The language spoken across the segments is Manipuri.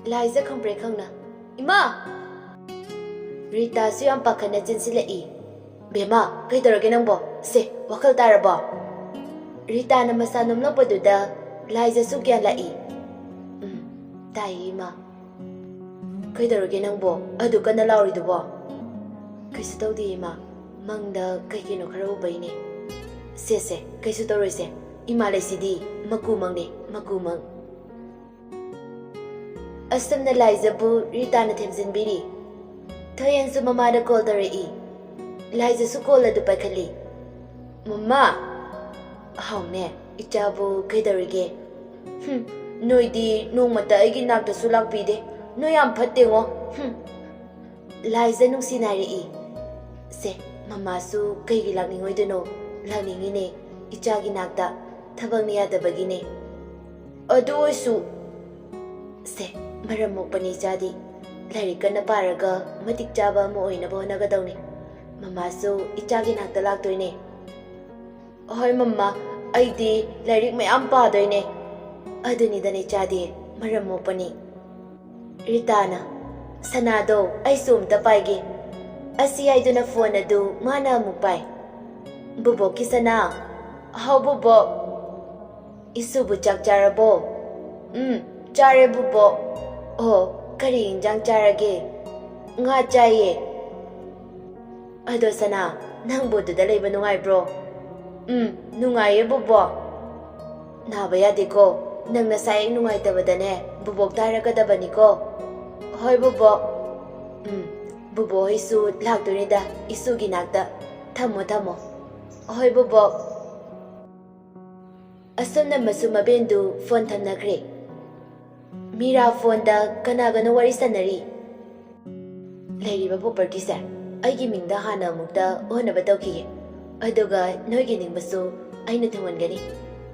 Liza khambre khangna Ima Rita su yam pakhana chinsilai Bema kaidarage nangbo se wakhal tarabo Rita na masa nomlokpaduda Liza su kya lai Tai Ima Kaidarage nangbo adu kana lauridubo Kaisu tawdi Ima Mangda kaikino khara ubaine Se kaisu tawroise Ima laisidi makumang makumang Asam na Liza bu Rita na themzinbiri Thoyan su mama da call darai Liza su call adu pakhali Mama Haune ichabu kaidarage Noidi nongmata aigi nakda su lakpide Noi yam phatte ngo Liza nungsinari Se mama su kaigi lakningoiduno lakningine ichagi nakda Thabang niyadabagine Adu oisu Se maram mokpani jadi Larika na paraga matikchaba mo oinabo nagadawni Mama su ichagi nakda lakdoine Hoy mama aidi larik mayam padoine Aduni dane jadi maram mokpani Ritana Sanado ay sumta paigi Asi ay duna phone adu mana mukpai Bubo kisana How bubo Isubu chak charabo Chare bubo Oh kari injang charage Nga chaye Ado sana Nang budu da laiba nungay bro Nungaye bubo Nabaya ko Nang nasayang nungay tabadane Bubok tarakadabani ko Hoy bubo Bubo isu lakdunida Isu ginagda Tamo Hoy bubo Asam na masu mabendu phone thamnakre Mira phone da kanagano wari sanari Lairiba property sa Aigi mingda hana mukta honaba tawkige Aduga noigi ningbasu aina thangwangani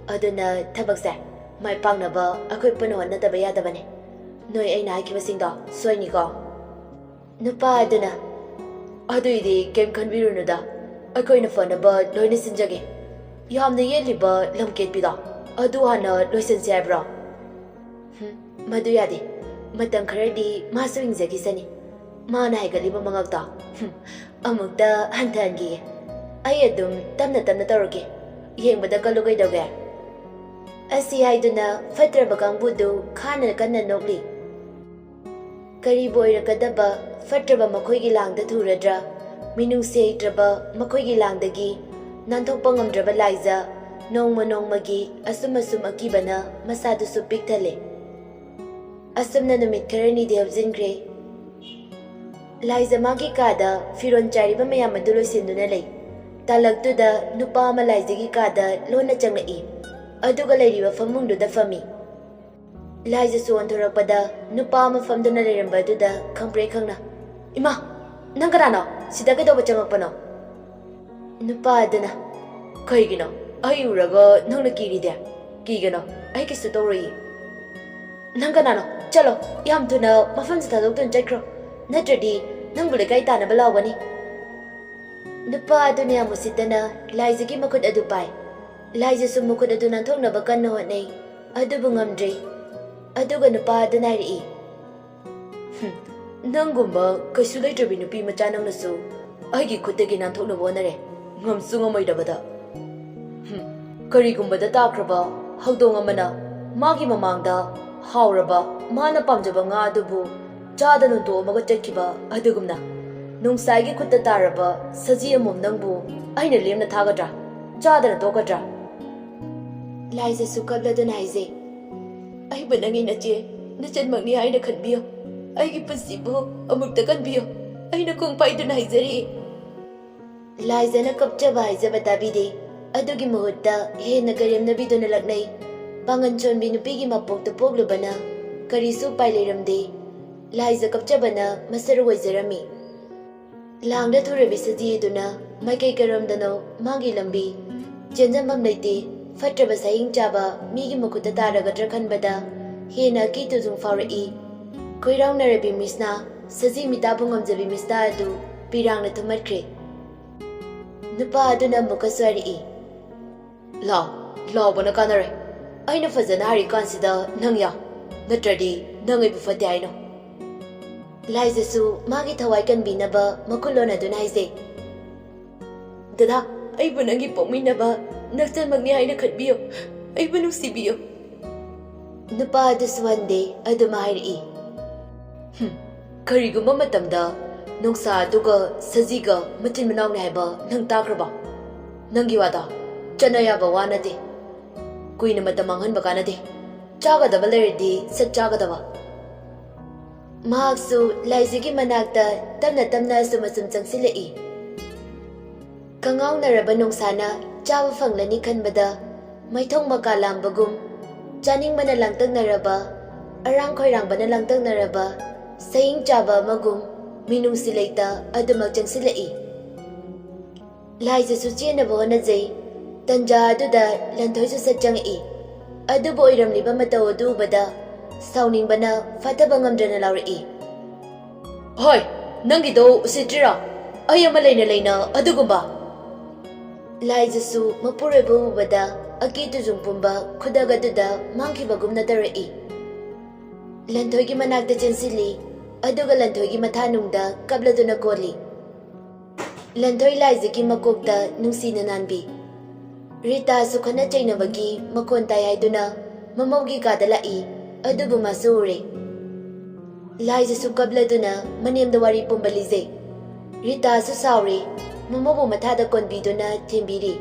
Aduna thabak sa Mai pangnaba akoy puno nataba yadabane Noi aina haikibasingdo soini ko Nupa aduna Aduidi kem khanbirunuda Akoy na phone naba loina sinjage Yamna yeliba lamketpida Adu hana loisansi haibra Madu yade Matang kharadi masu ingzakisani Mana haigaliba mangakta Amukta hantangi Ay adum tamna tawrage Yengbada kalugay dawge Asi haiduna fatraba kangbudu khana kanna nokli Karibo irakadaba fatraba makhoygi langda thuradra Minungse itraba makhoygi langdagi Nanthokpa ngamdraba Liza nongmagi asum akibana masadusu pikthale Asumna numit kharani de habjingre Liza magi kada firon chariba mayam adu loisinduna lei talaktuda nupa ama Liza gi kada lona changai aduga leiriba famungduda fami Liza su anthorakpada nupa ama famduna leiramba aduda khangpre khangna Ima nang karano sida kaidoba changakpano Nupa adana Kaigino Ay uraga nangna kiride Kigano Ay kisu tawri Nanganano Chalo Yam tuna mafam sa tadokton chakro Natradi Nang bule kay tana balawani Nupa aduna yamu sitana Liza ki makut adu pai Liza sumukut adu nanthok na bakan na wanay Adu bungamdre Aduga nupa adana rii Nanggumba Kaisulay trabi nupi machanang nasu Ay kutagi nanthok na wanare Ngamsu ngamoidabada Karigumbada takraba Hawdong amana Magi mamangda Hawraba Mana pamjaba nga adubu Chada nunto maga chakkiba Adugumna Nungsaigi kutta taraba Saji amom nangbu Aina lemna thagadra Chada na tokadra Liza sukabladuna haize Ay banangi nache Nachanmagni aina khanbiyo Aigi pasibu Amukta kanbiyo Aina kungpaiduna haizari Liza na kapchaba haizaba tabide Adugi muhutta hena garemnabiduna laknai Pangan chonbi nupigi mapokta poglubana Karisu paileramde Liza kapchabana masaru waizarami Langda thurabi sajiduna Maikai karamdano mangi lambi Jenjambam laite Fatraba saying chaba Migi makuta taragadra khanbada Hena kitu dung faurai Koirang narabi misna Saji mitabungamjabi misna adu Pirang na thumatkre Nupa aduna mukaswari Law bana kanare Aina fazana hari kansida nangya Natradi, Nongaibu Fatiano. Lizasu, Magi Tawaikan Binaba, Makulona Dunaise. Dada, I bunagi Pominaba, Naktan Magniaina Kutbiyu, I bunu Sibiyu. Nupa this one day, Adumahiri. Kariguma matmda, Nungsa Duga, Saziga, Matimano Naba, Nangtakraba. Nangiwada, Chanayaba Wanadi. Queen Matamangan Bakanadi. Chagadava Lerdi, said Chagadava. Mahaksu, Laizigi Manakta, Tamna Sumasum Sansilai. Kangao Narabanung Sana, Java Fanglani Kanbada, Maitong Makalam Bagum, Janing Manalangtang Naraba, Arang Koirang Banalangtang Naraba, saying Java Magum, Minung Silata, Adumajang Silai. Liza Suchina Bonaze, Tanja Duda, Lantoisu Satjangi, Aduboiram Libamata Dubada, sounding Bana, Fatabangam Janalari. Hoi, Nangido, Sitira, I am a Lena, Adugumba. Liza Su, Mapurebu Bada, Akitu Zumpumba, Kudaga Duda, Monkey Bagumna Darai. Lantogi Manakta Jensili, Aduga Lantogi Matanunda, Kabladuna Koli. Lantoi Laizaki Makokta, Nungsina Nanbi. Rita Sukana Chainabagi, Makonta Yaiduna, Mamogi Kadalai, Adubu Masuri. Liza Sukabladuna, Maniam the Wari Pumbalize. Rita Susauri, Mamobu Matada Konbiduna, Timbiri.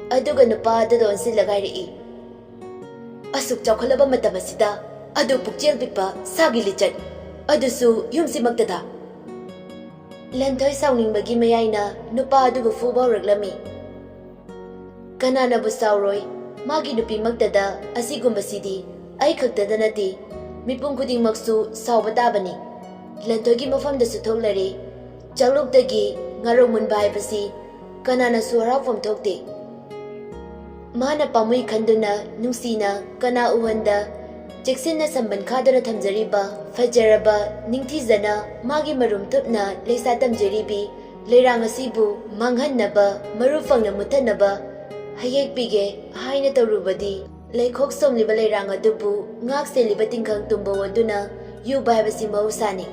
Aduga Nupa, the Don Silagari. Asuk Chocolaba Matamasida, Adu Pukjel Pipa, Sagi Lichet, Adusu, Yumsi Magdada. Lantoi sounding Bagi Mayaina, Nupa Adubu Fuba Reglami. Kanana Busauroi, Magi Nupi Magdada, Asigumbasidi, Aikakdadanati, Mipungkuding Maksu, Saubatabani. Lantogi Mafam the Sutolari, Jaluk Dagi, Ngarumun Baibasi, Kanana Suara from Tokte. Mana Pamui Kanduna, Nusina, Kana Uwanda, Jacksina Samban Kadana Tamzariba, Fajaraba, Ningtizana, Magi Marum Tupna, Lesatam Jeribi, Lerang asibu, Manghan Naba, Marufang Mutanaba, Hayek Bige, Haina Tarubadi, Lakok Som Libaleranga Dubu, Ngax Libatingkang Tumbo Duna, you Babasi Mausani.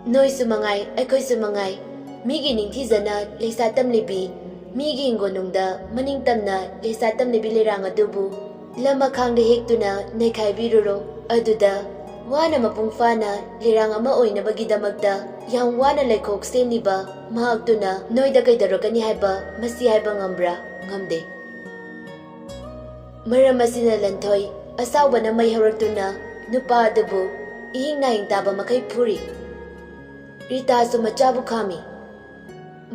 Noisumangai, Ekoisumangai, Migi Ningtizana, Lesatam Libi, Migi Ingonunda, Maningtamna, Lesatam Libileranga Dubu, Lama Kang the Hectuna, Ngkpiyu, Aduda, Wana Mapungfana, Liranga Maoina Bagidamagda, Yang Wana Lekok Stemniba, Mahagtuna, Noida Kaidarokani Haiba, Masi Haibangambra, Ngamde. Maramasina Lantoi, Asawbana May Haratuna, Nupa Dabu, Ihing Naing Taba Makai Puri. Rita Sumachabu Kami.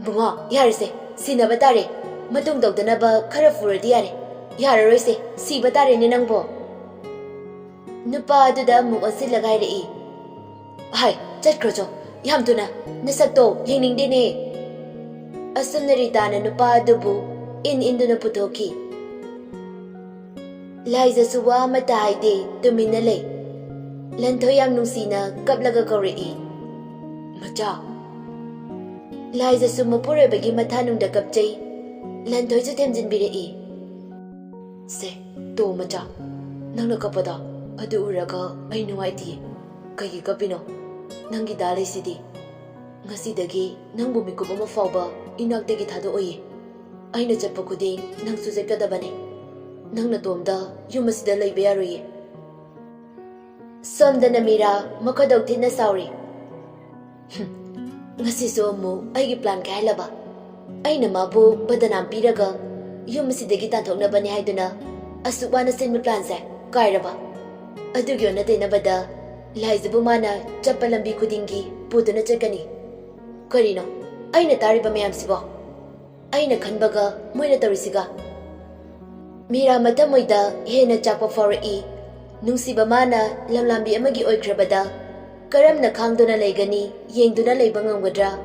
Bunga, Yarse, Sinabatare, Matung Dogdanaba, Karafuradiare. Yararoise, Sibatare Ninangbo. Nupa Duda Muasilagari. Hai, Jatkrojo, Yamtuna, Nasato, Yining Dine. Asunaritana Nupa Dubu, in Induna Putoki. Liza Suwa Mataide, Dominale. Lantoyam Nusina, Kablaga Kori. Maja. Liza Sumapure Bagi Matanum da Kapjay. Lantoy Temzin Biri. Se, to macha. Nang nakapada, adu uraga, ay nuwaiti. Kaya kapino, nangi dalay sidi. Ngasi dagi, nang bumikup mafauba, inagdagi thado oye. Ay nachapakuding, nang susekadabane. Nang natomda, yumasida lay bayaroye. Somda namira, makadagtin na sauri. Ngasi so mo, ay giplan kailaba. Ay namabu, badanam piraga. Yumasidagi Tantok na ba ni Haiduna? Asukwa na sin plan sa Kairaba. Adugyo na tinabada, Liza Bumana, Chapalambi Kudingi, Puto na Chakani. Karino, ay natari ba mayam sibo? Ay nakanbaga, moy natarisiga. Mira matamoyda, hena chapa fori, nung si Bamana, lamlambi amagi oikrabada, karam na kangdo na laygani, yengdo na laybang wadra.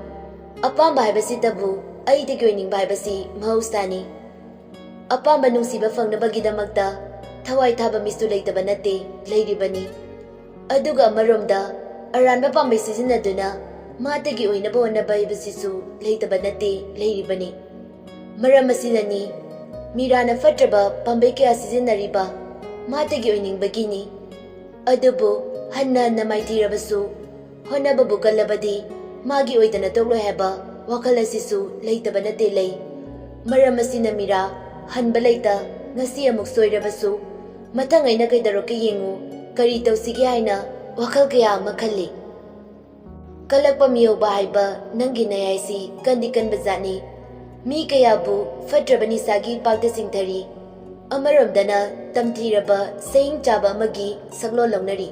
Apang bahay basi tabu, ay tigyoining bahay basi, mahustani. Apamba nung si Bafang na bagidamagda, Thawai Taba Mistulay Tabanate, Lady Bani. Aduga Maromda, Aran Bapamay Sisinaduna, Matagi Uy na buwan na Baybasisu, Lay Tabanate, Lady Bani. Maramasinani, Mira na Fatraba, Pambay kaya Sisinariba, Matagi Uy ning Bagini. ꯑꯗꯨꯕꯨ ꯍꯟꯅ ꯍꯟꯅ ꯃꯥꯏꯊꯤꯔꯕꯁꯨ ꯍꯣꯠꯅꯕꯕꯨ ꯀꯜꯂꯕꯗꯤ ꯃꯥꯒꯤ ꯑꯣꯏꯗꯅ ꯇꯣꯛꯂꯣꯏ ꯍꯥꯏꯕ ꯋꯥꯈꯜ ꯑꯁꯤꯁꯨ ꯂꯩꯇꯕ ꯅꯠꯇꯦ ꯂꯩ꯫ ꯃꯔꯝ ꯑꯁꯤꯅ ꯃꯤꯔꯥ ꯍꯟꯕ ꯂꯩꯇ ꯉꯁꯤ ꯑꯃꯨꯛ ꯁꯣꯏꯔꯕꯁꯨ ꯃꯊꯪ ꯑꯩꯅ ꯀꯩꯗꯧꯔꯛꯀꯦ ꯌꯦꯡꯉꯨ, ꯀꯔꯤ ꯇꯧꯁꯤꯒꯦ ꯍꯥꯏꯅ ꯋꯥꯈꯜ ꯀꯌꯥ ꯑꯃ ꯈꯜꯂꯤ꯫ ꯀꯜꯂꯛꯄ ꯃꯤꯑꯣꯏꯕ ꯍꯥꯏꯕ ꯅꯪꯒꯤ ꯅꯌꯥꯏꯁꯤ ꯀꯟꯗꯤ ꯀꯟꯕ ꯖꯥꯠꯅꯤ꯫ ꯃꯤ ꯀꯌꯥꯕꯨ ꯐꯠꯇ꯭ꯔꯕ ꯅꯤꯁꯥꯒꯤ ꯄꯥꯛꯇ ꯆꯤꯡꯊꯔꯤ꯫ ꯑꯃꯔꯣꯝꯗꯅ ꯇꯝꯊꯤꯔꯕ ꯁꯌꯤꯡ ꯆꯥꯕ ꯑꯃꯒꯤ ꯁꯛꯂꯣꯟ ꯂꯧꯅꯔꯤ꯫